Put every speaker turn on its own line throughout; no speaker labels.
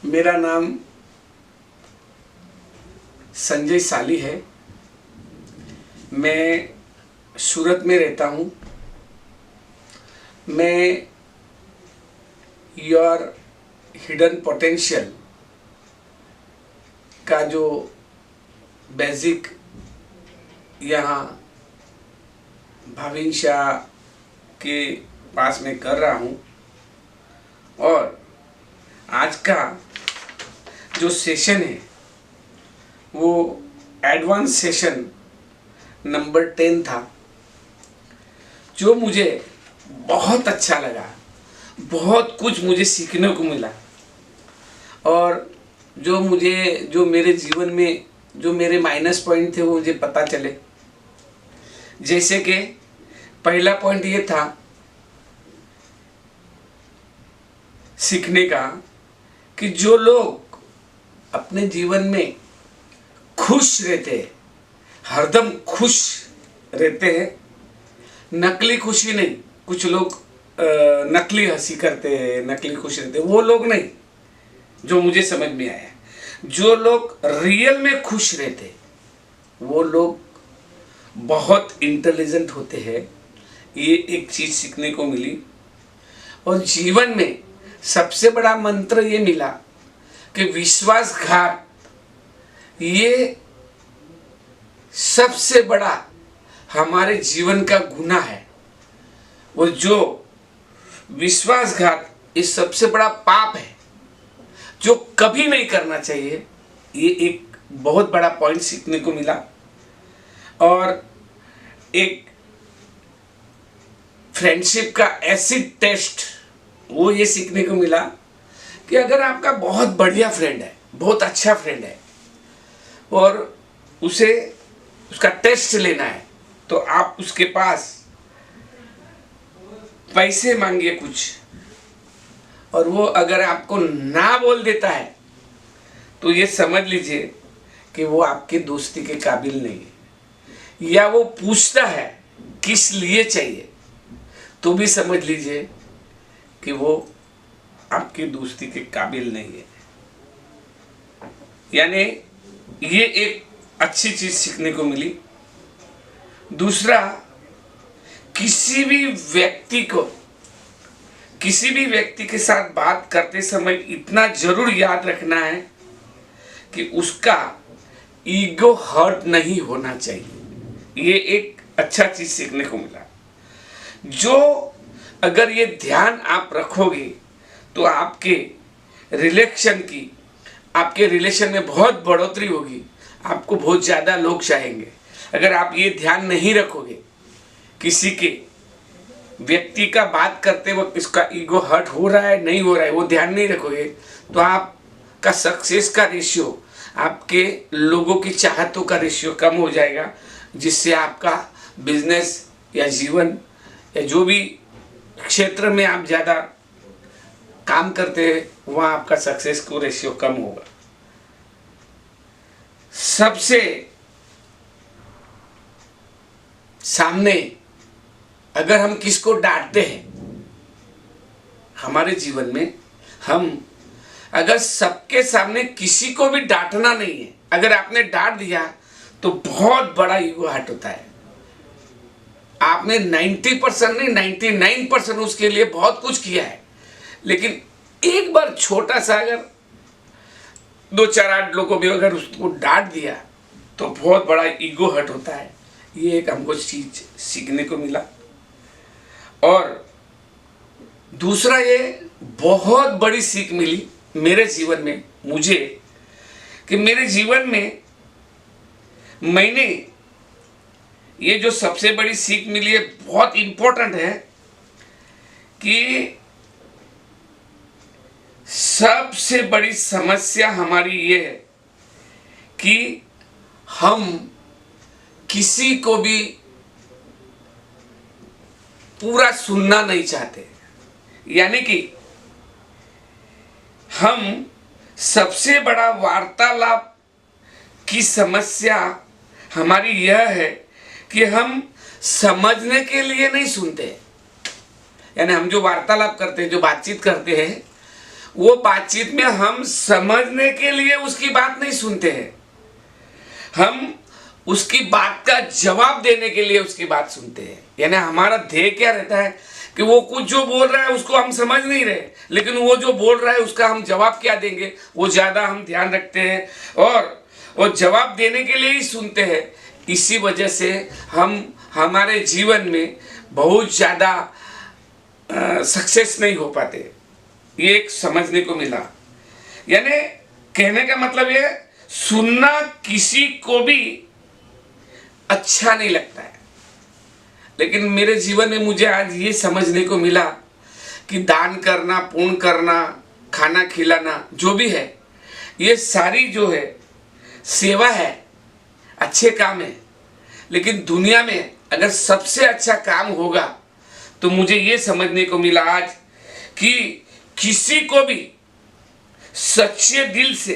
मेरा नाम संजय साली है। मैं सूरत में रहता हूँ। मैं योर हिडन पोटेंशियल का जो बेसिक यहाँ भाविन शाह के पास में कर रहा हूँ, और आज का जो सेशन है वो एडवांस सेशन नंबर 10 था, जो मुझे बहुत अच्छा लगा। बहुत कुछ मुझे सीखने को मिला, और जो मेरे जीवन में जो मेरे माइनस पॉइंट थे वो मुझे पता चले। जैसे कि पहला पॉइंट ये था सीखने का कि जो लोग अपने जीवन में खुश रहते हैं, हरदम खुश रहते हैं, नकली खुशी नहीं। कुछ लोग नकली हंसी करते हैं, नकली खुश रहते हैं, वो लोग नहीं। जो मुझे समझ में आया, जो लोग रियल में खुश रहते हैं वो लोग बहुत इंटेलिजेंट होते हैं। ये एक चीज सीखने को मिली। और जीवन में सबसे बड़ा मंत्र ये मिला कि विश्वासघात ये सबसे बड़ा हमारे जीवन का गुनाह है। वो जो विश्वासघात ये सबसे बड़ा पाप है जो कभी नहीं करना चाहिए। ये एक बहुत बड़ा पॉइंट सीखने को मिला। और एक फ्रेंडशिप का एसिड टेस्ट वो ये सीखने को मिला कि अगर आपका बहुत बढ़िया फ्रेंड है, बहुत अच्छा फ्रेंड है, और उसका टेस्ट लेना है, तो आप उसके पास पैसे मांगिए कुछ, और वो अगर आपको ना बोल देता है तो ये समझ लीजिए कि वो आपके दोस्ती के काबिल नहीं है। या वो पूछता है किस लिए चाहिए, तो भी समझ लीजिए कि वो आपकी दोस्ती के काबिल नहीं है। यानी ये एक अच्छी चीज सीखने को मिली। दूसरा, किसी भी व्यक्ति के साथ बात करते समय इतना जरूर याद रखना है कि उसका ईगो हर्ट नहीं होना चाहिए। ये एक अच्छा चीज सीखने को मिला। जो अगर ये ध्यान आप रखोगे तो आपके रिलेशन में बहुत बढ़ोतरी होगी। आपको बहुत ज़्यादा लोग चाहेंगे। अगर आप ये ध्यान नहीं रखोगे, किसी के व्यक्ति का बात करते वक्त इसका ईगो हर्ट हो रहा है नहीं हो रहा है, वो ध्यान नहीं रखोगे, तो आपका सक्सेस का रेशियो, आपके लोगों की चाहतों का रेशियो कम हो जाएगा, जिससे आपका बिजनेस या जीवन या जो भी क्षेत्र में आप ज़्यादा काम करते हैं वहाँ आपका सक्सेस को रेशियो कम होगा। सबसे सामने अगर हम किसको डांटते हैं हमारे जीवन में, हम अगर सबके सामने किसी को भी डांटना नहीं है, अगर आपने डांट दिया तो बहुत बड़ा ईगो हर्ट होता है। आपने 90% नहीं 99% उसके लिए बहुत कुछ किया है, लेकिन एक बार छोटा सा अगर 2-4-8 लोगों भी अगर उसको डांट दिया तो बहुत बड़ा ईगो हर्ट होता है। ये एक हमको चीज सीखने को मिला। और दूसरा, ये बहुत बड़ी सीख मिली मेरे जीवन में मुझे, कि मेरे जीवन में मैंने ये जो सबसे बड़ी सीख मिली है, बहुत इंपॉर्टेंट है, कि सबसे बड़ी समस्या हमारी ये है कि हम किसी को भी पूरा सुनना नहीं चाहते। यानी कि हम सबसे बड़ा वार्तालाप की समस्या हमारी यह है कि हम समझने के लिए नहीं सुनते। यानी हम जो वार्तालाप करते हैं, जो बातचीत करते हैं, वो बातचीत में हम समझने के लिए उसकी बात नहीं सुनते हैं, हम उसकी बात का जवाब देने के लिए उसकी बात सुनते हैं। यानी हमारा ध्येय क्या रहता है कि वो कुछ जो बोल रहा है उसको हम समझ नहीं रहे, लेकिन वो जो बोल रहा है उसका हम जवाब क्या देंगे वो ज़्यादा हम ध्यान रखते हैं और जवाब देने के लिए ही सुनते हैं। इसी वजह से हम हमारे जीवन में बहुत ज़्यादा सक्सेस नहीं हो पाते। ये एक समझने को मिला। यानी कहने का मतलब ये, सुनना किसी को भी अच्छा नहीं लगता है, लेकिन मेरे जीवन में मुझे आज ये समझने को मिला कि दान करना, पुण्य करना, खाना खिलाना, जो भी है, ये सारी जो है सेवा है, अच्छे काम है। लेकिन दुनिया में अगर सबसे अच्छा काम होगा तो मुझे ये समझने को मिला आज कि किसी को भी सच्चे दिल से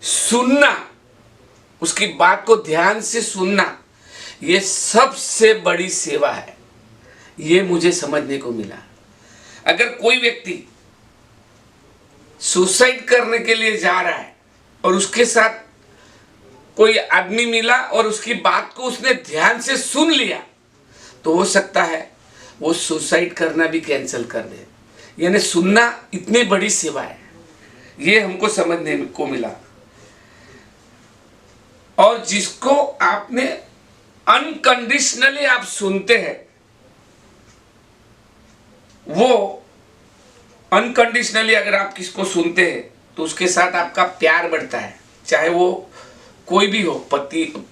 सुनना, उसकी बात को ध्यान से सुनना, ये सबसे बड़ी सेवा है। ये मुझे समझने को मिला। अगर कोई व्यक्ति सुसाइड करने के लिए जा रहा है और उसके साथ कोई आदमी मिला और उसकी बात को उसने ध्यान से सुन लिया, तो हो सकता है वो सुसाइड करना भी कैंसिल कर दे। यानी सुनना इतनी बड़ी सेवा है, ये हमको समझने को मिला। और जिसको आपने अनकंडीशनली आप सुनते हैं, वो अनकंडीशनली अगर आप किसको सुनते हैं तो उसके साथ आपका प्यार बढ़ता है, चाहे वो कोई भी हो, पति हो,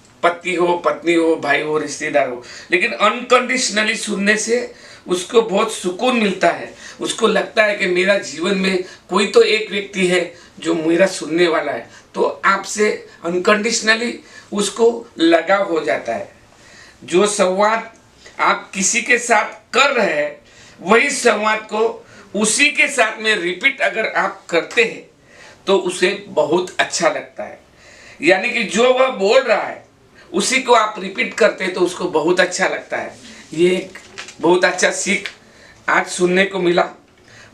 पत्नी हो, भाई हो, रिश्तेदार हो। लेकिन अनकंडीशनली सुनने से उसको बहुत सुकून मिलता है। उसको लगता है कि मेरा जीवन में कोई तो एक व्यक्ति है जो मेरा सुनने वाला है, तो आपसे अनकंडीशनली उसको लगाव हो जाता है। जो संवाद आप किसी के साथ कर रहे हैं, वही संवाद को उसी के साथ में रिपीट अगर आप करते हैं तो उसे बहुत अच्छा लगता है। यानी कि जो वह बोल रहा है उसी को आप रिपीट करते हैं तो उसको बहुत अच्छा लगता है। ये एक बहुत अच्छा सीख आज सुनने को मिला।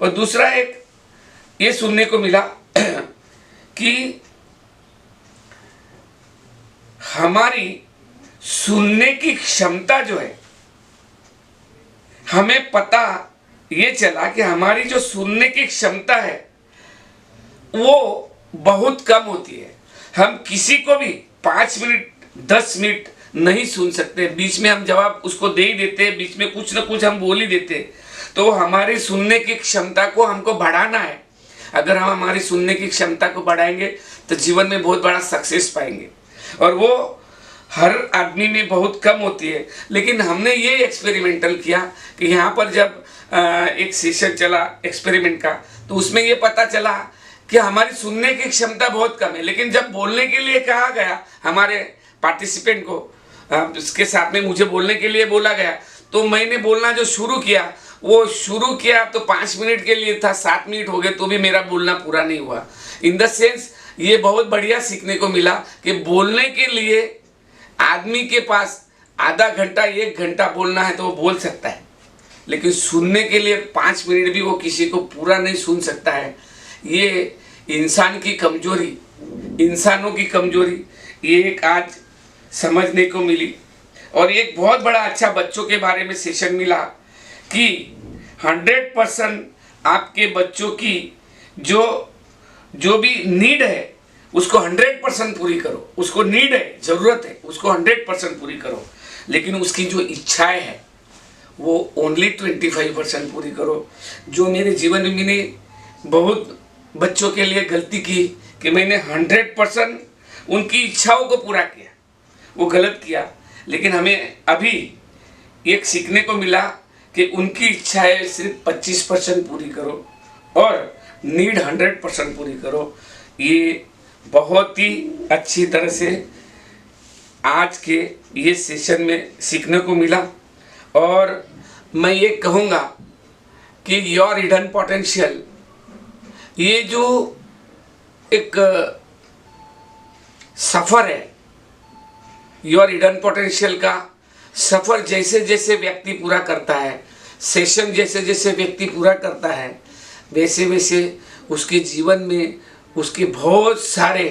और दूसरा एक ये सुनने को मिला कि हमारी सुनने की क्षमता जो है, हमें पता ये चला कि हमारी जो सुनने की क्षमता है वो बहुत कम होती है। हम किसी को भी 5 मिनट 10 मिनट नहीं सुन सकते, बीच में हम जवाब उसको दे ही देते, बीच में कुछ ना कुछ हम बोल ही देते। तो हमारी सुनने की क्षमता को हमको बढ़ाना है। अगर हम हमारी सुनने की क्षमता को बढ़ाएंगे तो जीवन में बहुत बड़ा सक्सेस पाएंगे। और वो हर आदमी में बहुत कम होती है। लेकिन हमने ये एक्सपेरिमेंटल किया कि यहाँ पर जब एक सेशन चला एक्सपेरिमेंट का, तो उसमें ये पता चला कि हमारी सुनने की क्षमता बहुत कम है। लेकिन जब बोलने के लिए कहा गया हमारे पार्टिसिपेंट को, इसके साथ में मुझे बोलने के लिए बोला गया, तो मैंने बोलना जो शुरू किया तो 5 मिनट के लिए था, 7 मिनट हो गए तो भी मेरा बोलना पूरा नहीं हुआ। इन द सेंस ये बहुत बढ़िया सीखने को मिला कि बोलने के लिए आदमी के पास आधा घंटा 1 घंटा बोलना है तो वो बोल सकता है, लेकिन सुनने के लिए 5 मिनट भी वो किसी को पूरा नहीं सुन सकता है। ये इंसान की कमजोरी, इंसानों की कमजोरी, ये एक आज समझने को मिली। और एक बहुत बड़ा अच्छा बच्चों के बारे में सेशन मिला कि 100% आपके बच्चों की जो भी नीड है उसको 100% पूरी करो। उसको नीड है, ज़रूरत है, उसको 100% पूरी करो। लेकिन उसकी जो इच्छाएं है वो ओनली 25% पूरी करो। जो मेरे जीवन में मैंने बहुत बच्चों के लिए गलती की कि मैंने 100% उनकी इच्छाओं को पूरा किया, वो गलत किया। लेकिन हमें अभी एक सीखने को मिला कि उनकी इच्छाएं सिर्फ 25% पूरी करो और नीड 100% पूरी करो। ये बहुत ही अच्छी तरह से आज के ये सेशन में सीखने को मिला। और मैं ये कहूँगा कि योर हिडन पोटेंशियल, ये जो एक सफ़र है, योर हिडन पोटेंशियल का सफ़र जैसे जैसे व्यक्ति पूरा करता है, सेशन जैसे जैसे व्यक्ति पूरा करता है, वैसे वैसे उसके जीवन में उसके बहुत सारे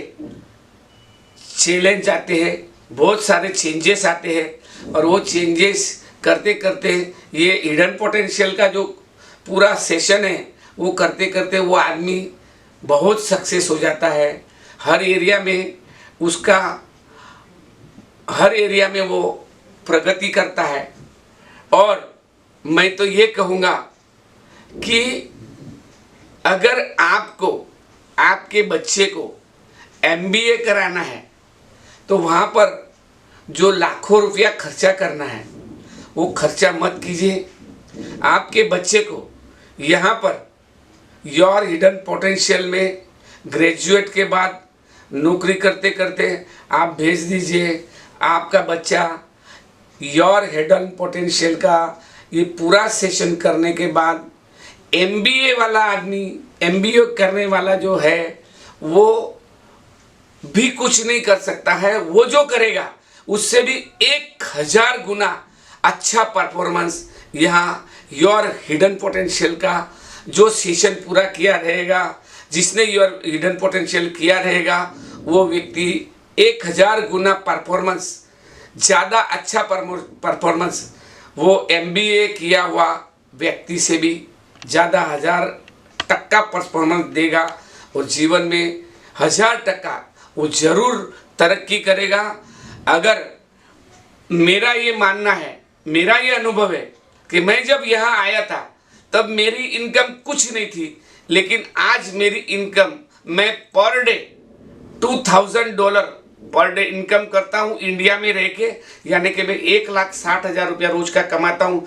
चैलेंज आते हैं, बहुत सारे चेंजेस आते हैं। और वो चेंजेस करते करते ये हिडन पोटेंशियल का जो पूरा सेशन है वो करते करते वो आदमी बहुत सक्सेस हो जाता है। हर एरिया में उसका, हर एरिया में वो प्रगति करता है। और मैं तो ये कहूँगा कि अगर आपको आपके बच्चे को MBA कराना है तो वहाँ पर जो लाखों रुपया खर्चा करना है वो खर्चा मत कीजिए। आपके बच्चे को यहाँ पर योर हिडन पोटेंशियल में ग्रेजुएट के बाद नौकरी करते करते आप भेज दीजिए। आपका बच्चा योर हिडन पोटेंशियल का ये पूरा सेशन करने के बाद MBA वाला आदमी, MBA करने वाला जो है वो भी कुछ नहीं कर सकता है। वो जो करेगा उससे भी 1000 गुना अच्छा परफॉर्मेंस यहाँ योर हिडन पोटेंशियल का जो सेशन पूरा किया रहेगा, जिसने योर हिडन पोटेंशियल किया रहेगा, वो व्यक्ति 1000 गुना परफॉर्मेंस, ज़्यादा अच्छा परफॉर्मेंस वो MBA किया हुआ व्यक्ति से भी ज़्यादा 1000% परफॉर्मेंस देगा। और जीवन में 1000% वो ज़रूर तरक्की करेगा। अगर मेरा ये मानना है, मेरा ये अनुभव है कि मैं जब यहाँ आया था तब मेरी इनकम कुछ नहीं थी, लेकिन आज मेरी इनकम, मैं per day $2000 per day income करता हूँ इंडिया में रह के। यानी कि मैं 1,60,000 रुपया रोज का कमाता हूँ।